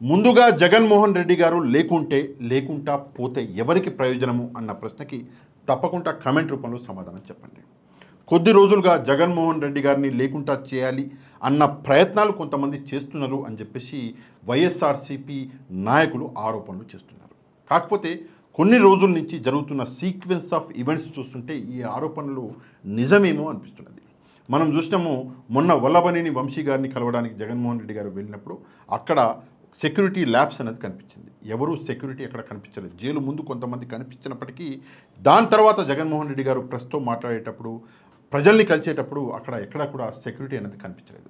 ముందుగా జగన్మోహన్ రెడ్డి గారు లేకుంటా పోతే ఎవరికి ప్రయోజనము అన్న ప్రశ్నకి తప్పకుండా కామెంట్ రూపంలో సమాధానం చెప్పండి. కొద్ది రోజులుగా జగన్మోహన్ రెడ్డి గారిని లేకుండా చేయాలి అన్న ప్రయత్నాలు కొంతమంది చేస్తున్నారు అని చెప్పేసి వైఎస్ఆర్సీపీ నాయకులు ఆరోపణలు చేస్తున్నారు. కాకపోతే కొన్ని రోజుల నుంచి జరుగుతున్న సీక్వెన్స్ ఆఫ్ ఈవెంట్స్ చూస్తుంటే ఈ ఆరోపణలు నిజమేమో అనిపిస్తున్నది. మనం చూసినాము, మొన్న వల్లభనేని వంశీ గారిని కలవడానికి జగన్మోహన్ రెడ్డి గారు వెళ్ళినప్పుడు అక్కడ సెక్యూరిటీ ల్యాబ్స్ అనేది కనిపించింది. ఎవరు సెక్యూరిటీ అక్కడ కనిపించలేదు. జైలు ముందు కొంతమంది కనిపించినప్పటికీ దాని తర్వాత జగన్మోహన్ రెడ్డి గారు ప్రెస్తో మాట్లాడేటప్పుడు, ప్రజల్ని కలిసేటప్పుడు అక్కడ ఎక్కడా కూడా సెక్యూరిటీ అనేది కనిపించలేదు.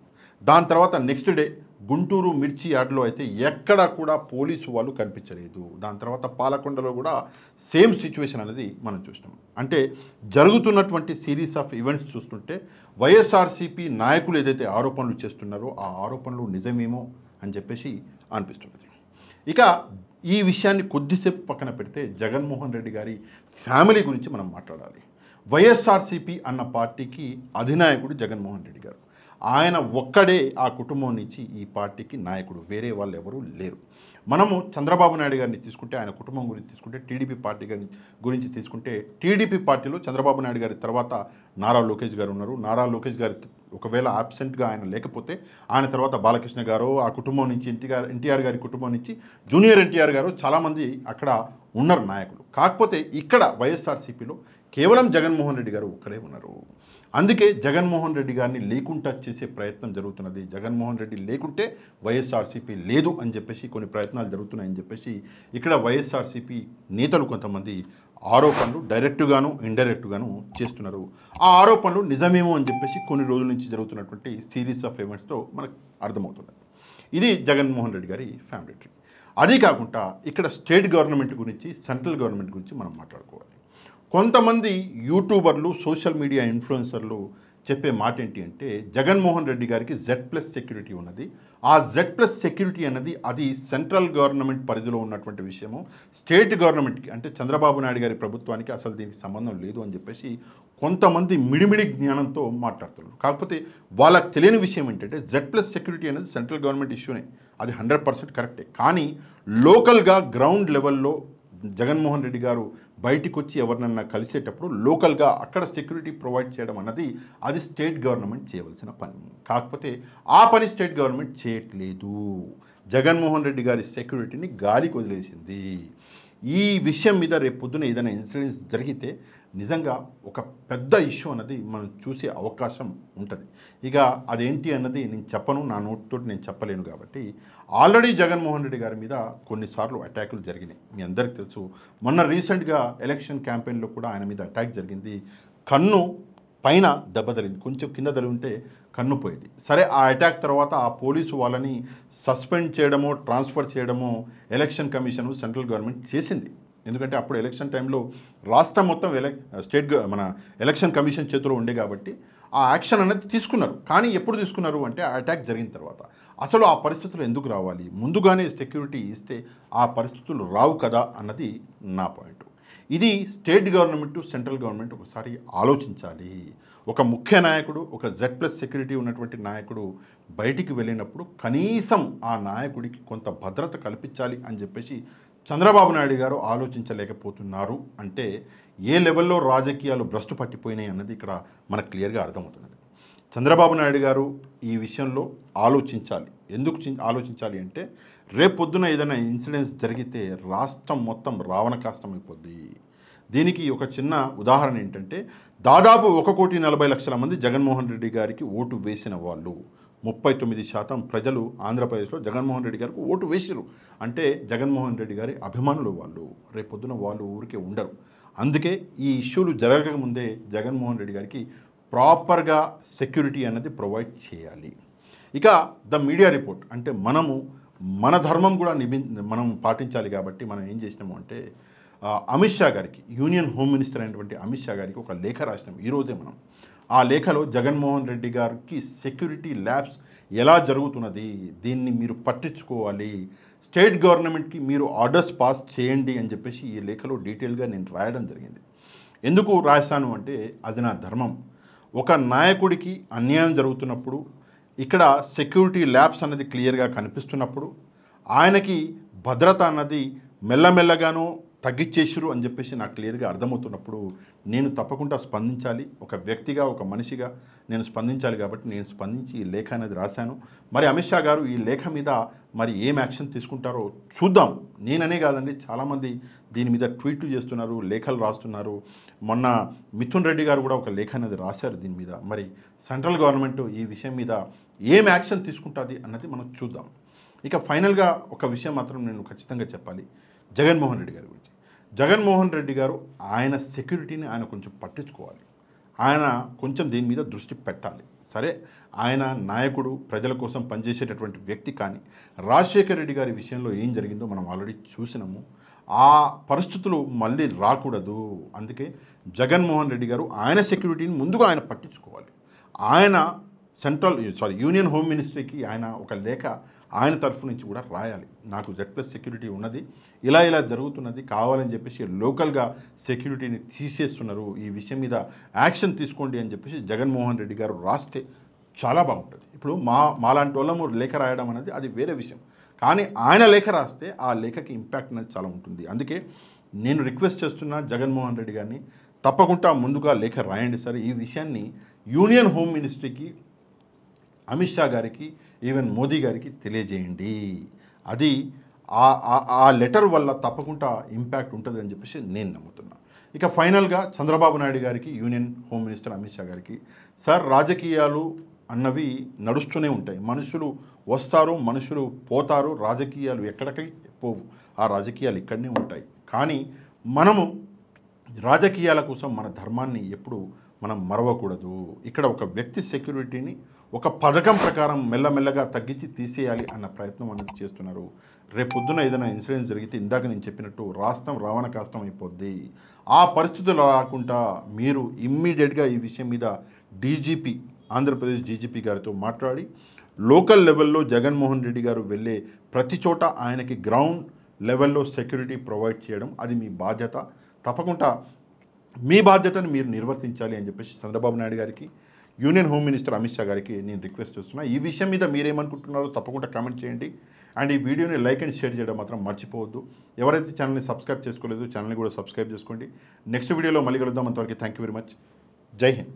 దాని తర్వాత నెక్స్ట్ డే గుంటూరు మిర్చి యార్డ్లో అయితే ఎక్కడా కూడా పోలీసు వాళ్ళు కనిపించలేదు. దాని తర్వాత పాలకొండలో కూడా సేమ్ సిచ్యువేషన్ అనేది మనం చూసినాం. అంటే జరుగుతున్నటువంటి సిరీస్ ఆఫ్ ఈవెంట్స్ చూస్తుంటే వైఎస్ఆర్సీపీ నాయకులు ఏదైతే ఆరోపణలు చేస్తున్నారో ఆ ఆరోపణలు నిజమేమో అని చెప్పేసి అనిపిస్తున్నది. ఇక ఈ విషయాన్ని కొద్దిసేపు పక్కన పెడితే జగన్మోహన్ రెడ్డి గారి ఫ్యామిలీ గురించి మనం మాట్లాడాలి. వైఎస్ఆర్సీపీ అన్న పార్టీకి అధినాయకుడు జగన్మోహన్ రెడ్డి గారు. ఆయన ఒక్కడే ఆ కుటుంబం నుంచి ఈ పార్టీకి నాయకుడు, వేరే వాళ్ళు ఎవరూ లేరు. మనము చంద్రబాబు నాయుడు గారిని తీసుకుంటే, ఆయన కుటుంబం గురించి తీసుకుంటే, టీడీపీ పార్టీ గురించి తీసుకుంటే, టీడీపీ పార్టీలో చంద్రబాబు నాయుడు గారి తర్వాత నారా లోకేష్ గారు ఉన్నారు. నారా లోకేష్ గారి ఒకవేళ ఆబ్సెంట్గా ఆయన లేకపోతే ఆయన తర్వాత బాలకృష్ణ గారు, ఆ కుటుంబం నుంచి ఎన్టీఆర్ గారి కుటుంబం నుంచి జూనియర్ ఎన్టీఆర్ గారు, చాలామంది అక్కడ ఉన్నారు నాయకులు. కాకపోతే ఇక్కడ వైఎస్ఆర్సీపీలో కేవలం జగన్మోహన్ రెడ్డి గారు ఒక్కడే ఉన్నారు. అందుకే జగన్మోహన్ రెడ్డి గారిని లేకుండా చేసే ప్రయత్నం జరుగుతున్నది. జగన్మోహన్ రెడ్డి లేకుంటే వైఎస్ఆర్సీపీ లేదు అని చెప్పేసి కొన్ని ప్రయత్నాలు జరుగుతున్నాయని చెప్పేసి ఇక్కడ వైఎస్ఆర్సీపీ నేతలు కొంతమంది ఆరోపణలు డైరెక్టుగాను ఇండైరెక్టుగాను చేస్తున్నారు. ఆ ఆరోపణలు నిజమేమో అని చెప్పేసి కొన్ని రోజుల నుంచి జరుగుతున్నటువంటి సిరీస్ ఆఫ్ ఈవెంట్స్తో మనకు అర్థమవుతుంది. ఇది జగన్మోహన్ రెడ్డి గారి ఫ్యామిలీ ట్రీ. అదే కాకుండా ఇక్కడ స్టేట్ గవర్నమెంట్ గురించి, సెంట్రల్ గవర్నమెంట్ గురించి మనం మాట్లాడుకోవాలి. కొంతమంది యూట్యూబర్లు, సోషల్ మీడియా ఇన్ఫ్లుయెన్సర్లు చెప్పే మాట ఏంటి అంటే, జగన్మోహన్ రెడ్డి గారికి Z+ సెక్యూరిటీ ఉన్నది. ఆ Z+ సెక్యూరిటీ అన్నది అది సెంట్రల్ గవర్నమెంట్ పరిధిలో ఉన్నటువంటి విషయము, స్టేట్ గవర్నమెంట్కి అంటే చంద్రబాబు నాయుడు గారి ప్రభుత్వానికి అసలు దీనికి సంబంధం లేదు అని చెప్పేసి కొంతమంది మిడిమిడి జ్ఞానంతో మాట్లాడుతున్నారు. కాకపోతే వాళ్ళకి తెలియని విషయం ఏంటంటే Z+ సెక్యూరిటీ అనేది సెంట్రల్ గవర్నమెంట్ ఇష్యూనే, అది 100% కరెక్టే. కానీ లోకల్గా గ్రౌండ్ లెవెల్లో జగన్మోహన్ రెడ్డి గారు బయటికి వచ్చి ఎవరినన్నా కలిసేటప్పుడు లోకల్గా అక్కడ సెక్యూరిటీ ప్రొవైడ్ చేయడం అన్నది అది స్టేట్ గవర్నమెంట్ చేయవలసిన పని. కాకపోతే ఆ పని స్టేట్ గవర్నమెంట్ చేయట్లేదు. జగన్మోహన్ రెడ్డి గారి సెక్యూరిటీని గాలికి వదిలేసింది. ఈ విషయం మీద రేపు పొద్దున ఏదైనా ఇన్సిడెంట్స్ జరిగితే నిజంగా ఒక పెద్ద ఇష్యూ అన్నది మనం చూసే అవకాశం ఉంటుంది. ఇక అదేంటి అన్నది నేను చెప్పను, నా నోటితో నేను చెప్పలేను. కాబట్టి ఆల్రెడీ జగన్మోహన్ రెడ్డి గారి మీద కొన్నిసార్లు అటాకులు జరిగినాయి, మీ అందరికీ తెలుసు. మొన్న రీసెంట్గా ఎలక్షన్ క్యాంపెయిన్లో కూడా ఆయన మీద అటాక్ జరిగింది. కన్ను పైన దెబ్బ తగిలింది, కొంచెం కింద తగిలి ఉంటే కన్ను పోయేది. సరే, ఆ అటాక్ తర్వాత ఆ పోలీసు వాళ్ళని సస్పెండ్ చేయడమో ట్రాన్స్ఫర్ చేయడమో ఎలక్షన్ కమిషన్ సెంట్రల్ గవర్నమెంట్ చేసింది. ఎందుకంటే అప్పుడు ఎలక్షన్ టైంలో రాష్ట్రం మొత్తం మన ఎలక్షన్ కమిషన్ చేతిలో ఉండే కాబట్టి ఆ యాక్షన్ అనేది తీసుకున్నారు. కానీ ఎప్పుడు తీసుకున్నారు అంటే ఆ అటాక్ జరిగిన తర్వాత. అసలు ఆ పరిస్థితులు ఎందుకు రావాలి? ముందుగానే సెక్యూరిటీ ఇస్తే ఆ పరిస్థితులు రావు కదా అన్నది నా పాయింట్. ఇది స్టేట్ గవర్నమెంట్, సెంట్రల్ గవర్నమెంట్ ఒకసారి ఆలోచించాలి. ఒక ముఖ్య నాయకుడు, ఒక Z+ సెక్యూరిటీ ఉన్నటువంటి నాయకుడు బయటికి వెళ్ళినప్పుడు కనీసం ఆ నాయకుడికి కొంత భద్రత కల్పించాలి అని చెప్పేసి చంద్రబాబు నాయుడు గారు ఆలోచించలేకపోతున్నారు. అంటే ఏ లెవెల్లో రాజకీయాలు భ్రష్టు పట్టిపోయినాయి అన్నది ఇక్కడ మనకు క్లియర్గా అర్థమవుతున్నది. చంద్రబాబు నాయుడు గారు ఈ విషయంలో ఆలోచించాలి. ఎందుకు ఆలోచించాలి అంటే రేపు పొద్దున ఏదైనా ఇన్సిడెంట్స్ జరిగితే రాష్ట్రం మొత్తం రావణ కాష్టం అయిపోద్ది. దీనికి ఒక చిన్న ఉదాహరణ ఏంటంటే, దాదాపు 1,40,00,000 మంది జగన్మోహన్ రెడ్డి గారికి ఓటు వేసిన వాళ్ళు, 39% ప్రజలు ఆంధ్రప్రదేశ్లో జగన్మోహన్ రెడ్డి గారికి ఓటు వేసారు. అంటే జగన్మోహన్ రెడ్డి గారి అభిమానులు వాళ్ళు. రేపొద్దున వాళ్ళు ఊరికే ఉండరు. అందుకే ఈ ఇష్యూలు జరగకముందే జగన్మోహన్ రెడ్డి గారికి ప్రాపర్గా సెక్యూరిటీ అనేది ప్రొవైడ్ చేయాలి. ఇక ద మీడియా రిపోర్ట్ అంటే మన ధర్మం కూడా మనం పాటించాలి. కాబట్టి మనం ఏం చేసినాము అంటే అమిత్ షా గారికి, యూనియన్ హోమ్ మినిస్టర్ అయినటువంటి అమిత్ షా గారికి ఒక లేఖ రాసినాం ఈరోజే మనం. ఆ లేఖలో జగన్మోహన్ రెడ్డి గారికి సెక్యూరిటీ ల్యాబ్స్ ఎలా జరుగుతున్నది, దీన్ని మీరు పట్టించుకోవాలి, స్టేట్ గవర్నమెంట్కి మీరు ఆర్డర్స్ పాస్ చేయండి అని చెప్పేసి ఈ లేఖలో డీటెయిల్గా నేను రాయడం జరిగింది. ఎందుకు రాశాను అంటే అది నా ధర్మం. ఒక నాయకుడికి అన్యాయం జరుగుతున్నప్పుడు, ఇక్కడ సెక్యూరిటీ ల్యాబ్స్ అనేది క్లియర్గా కనిపిస్తున్నప్పుడు ఆయనకి భద్రత అన్నది మెల్లమెల్లగానో తగ్గిచ్చేసిరు అని చెప్పేసి నాకు క్లియర్గా అర్థమవుతున్నప్పుడు నేను తప్పకుండా స్పందించాలి. ఒక వ్యక్తిగా, ఒక మనిషిగా నేను స్పందించాలి. కాబట్టి నేను స్పందించి ఈ లేఖ అనేది రాశాను. మరి అమిత్ షా గారు ఈ లేఖ మీద మరి ఏం యాక్షన్ తీసుకుంటారో చూద్దాం. నేననే కాదండి, చాలామంది దీని మీద ట్వీట్లు చేస్తున్నారు, లేఖలు రాస్తున్నారు. మొన్న మిథున్ రెడ్డి గారు కూడా ఒక లేఖ అనేది రాశారు దీని మీద. మరి సెంట్రల్ గవర్నమెంట్ ఈ విషయం మీద ఏం యాక్షన్ తీసుకుంటుంది అన్నది మనం చూద్దాం. ఇక ఫైనల్గా ఒక విషయం మాత్రం నేను ఖచ్చితంగా చెప్పాలి జగన్మోహన్ రెడ్డి గారి గురించి. జగన్మోహన్ రెడ్డి గారు ఆయన సెక్యూరిటీని ఆయన కొంచెం పట్టించుకోవాలి. ఆయన కొంచెం దీని మీద దృష్టి పెట్టాలి. సరే, ఆయన నాయకుడు, ప్రజల కోసం పనిచేసేటటువంటి వ్యక్తి. కానీ రాజశేఖర్ రెడ్డి గారి విషయంలో ఏం జరిగిందో మనం ఆల్రెడీ చూసినాము. ఆ పరిస్థితులు మళ్ళీ రాకూడదు. అందుకే జగన్మోహన్ రెడ్డి గారు ఆయన సెక్యూరిటీని ముందుగా ఆయన పట్టించుకోవాలి. ఆయన యూనియన్ హోమ్ మినిస్ట్రీకి ఆయన ఒక లేఖ ఆయన తరఫు నుంచి కూడా రాయాలి. నాకు Z+ సెక్యూరిటీ ఉన్నది, ఇలా జరుగుతున్నది, కావాలని చెప్పేసి లోకల్గా సెక్యూరిటీని తీసేస్తున్నారు, ఈ విషయం మీద యాక్షన్ తీసుకోండి అని చెప్పేసి జగన్మోహన్ రెడ్డి గారు రాస్తే చాలా బాగుంటుంది. ఇప్పుడు మాలాంటి వాళ్ళము లేఖ రాయడం అనేది అది వేరే విషయం. కానీ ఆయన లేఖ రాస్తే ఆ లేఖకి ఇంపాక్ట్ అనేది చాలా ఉంటుంది. అందుకే నేను రిక్వెస్ట్ చేస్తున్నా జగన్మోహన్ రెడ్డి గారిని, తప్పకుండా ముందుగా లేఖ రాయండి సార్. ఈ విషయాన్ని యూనియన్ హోమ్ మినిస్ట్రీకి, అమిత్ షా గారికి, ఈవెన్ మోదీ గారికి తెలియజేయండి. అది ఆ లెటర్ వల్ల తప్పకుండా ఇంపాక్ట్ ఉంటుంది అని చెప్పేసి నేను నమ్ముతున్నా. ఇక ఫైనల్గా చంద్రబాబు నాయుడు గారికి, union home minister Amit Shah గారికి, సార్ రాజకీయాలు అన్నవి నడుస్తూనే ఉంటాయి. మనుషులు వస్తారు, మనుషులు పోతారు, రాజకీయాలు ఎక్కడికి పోవు, ఆ రాజకీయాలు ఇక్కడనే ఉంటాయి. కానీ మనము రాజకీయాల కోసం మన ధర్మాన్ని ఎప్పుడు మనం మరవకూడదు. ఇక్కడ ఒక వ్యక్తి సెక్యూరిటీని ఒక పథకం ప్రకారం మెల్లమెల్లగా తగ్గించి తీసేయాలి అన్న ప్రయత్నం అనేది చేస్తున్నారు. రేపొద్దున ఏదైనా ఇన్సిడెంట్ జరిగితే ఇందాక నేను చెప్పినట్టు రాష్ట్రం రావణ కాష్టం అయిపోద్ది. ఆ పరిస్థితులు రాకుండా మీరు ఇమ్మీడియట్గా ఈ విషయం మీద డీజీపీ, ఆంధ్రప్రదేశ్ డీజీపీ గారితో మాట్లాడి లోకల్ లెవెల్లో జగన్మోహన్ రెడ్డి గారు వెళ్ళే ప్రతి చోట ఆయనకి గ్రౌండ్ లెవెల్లో సెక్యూరిటీ ప్రొవైడ్ చేయడం అది మీ బాధ్యత. తప్పకుండా మీ బాధ్యతను మీరు నిర్వర్తించాలి అని చెప్పేసి చంద్రబాబు నాయుడు గారికి, union home minister Amit Shah గారికి నేను రిక్వెస్ట్ చేస్తున్నా. ఈ విషయం మీద మీరేమనుకుంటున్నారో తప్పకుండా కామెంట్ చేయండి. అండ్ ఈ వీడియోని లైక్ అండ్ షేర్ చేయడం మాత్రం మర్చిపోవద్దు. ఎవరైతే ఛానల్ని సబ్స్క్రైబ్ చేసుకోలేదు, ఛానల్ని కూడా సబ్స్క్రైబ్ చేసుకోండి. నెక్స్ట్ వీడియోలో మళ్ళీ కలుద్దాం. అంతవరకు థ్యాంక్ యూ వెరీ మచ్. జై హింద్.